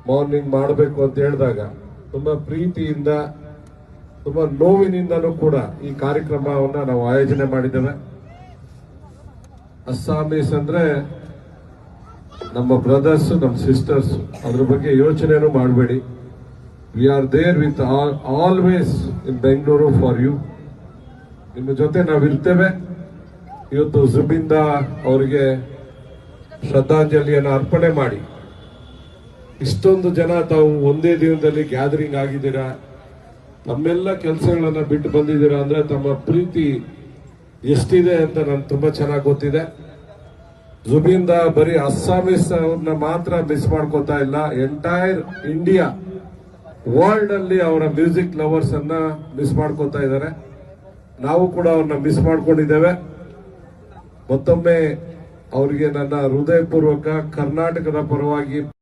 Morning ಮಾಡಬೇಕು ಅಂತ ಹೇಳಿದಾಗ ತುಂಬಾ ಪ್ರೀತಿಯಿಂದ ತುಂಬಾ ನೋವಿನಿಂದನೂ ಕೂಡ ಈ ಕಾರ್ಯಕ್ರಮವನ್ನ ನಾವು ಆಯೋಜನೆ ಮಾಡಿದ್ದೇವೆ. ಅಸ್ಸಾಮೀಸ್ ಅಂದ್ರೆ ನಮ್ಮ ಬ್ರದರ್ಸ್, ನಮ್ಮ ಸಿಸ್ಟರ್ಸ್, ಅದ್ರ ಬಗ್ಗೆ ಯೋಚನೆನೂ ಮಾಡಬೇಡಿ. We are there with always in Bengaluru for you. ನಿಮ್ಮ ಜೊತೆ ನಾವಿರ್ತೇವೆ. ಇವತ್ತು ಜುಬಿಂದಾ ಅವರಿಗೆ ಶ್ರದ್ಧಾಂಜಲಿಯನ್ನು ಅರ್ಪಣೆ ಮಾಡಿ ಇಷ್ಟೊಂದು ಜನ ತಾವು ಒಂದೇ ದಿನದಲ್ಲಿ ಗ್ಯಾದರಿಂಗ್ ಆಗಿದ್ದೀರಾ, ತಮ್ಮೆಲ್ಲ ಕೆಲಸಗಳನ್ನ ಬಿಟ್ಟು ಬಂದಿದ್ದೀರಾ ಅಂದ್ರೆ ತಮ್ಮ ಪ್ರೀತಿ ಎಷ್ಟಿದೆ ಅಂತ ನನ್ಗೆ ತುಂಬಾ ಚೆನ್ನಾಗಿ ಗೊತ್ತಿದೆ. ಜುಬಿಂದಾ ಬರೀ ಅಸ್ಸಾಮೀಸ್ ಅವ್ರನ್ನ ಮಾತ್ರ ಮಿಸ್ ಮಾಡ್ಕೋತಾ ಇಲ್ಲ, ಎಂಟೈರ್ ಇಂಡಿಯಾ ವರ್ಲ್ಡ್ ಅಲ್ಲಿ ಅವರ ಮ್ಯೂಸಿಕ್ ಲವರ್ಸ್ ಅನ್ನ ಮಿಸ್ ಮಾಡ್ಕೋತಾ ಇದ್ದಾರೆ. ನಾವು ಕೂಡ ಅವ್ರನ್ನ ಮಿಸ್ ಮಾಡ್ಕೊಂಡಿದ್ದೇವೆ. ಮತ್ತೊಮ್ಮೆ ಅವರಿಗೆ ನನ್ನ ಹೃದಯಪೂರ್ವಕ ಕರ್ನಾಟಕದ ಪರವಾಗಿ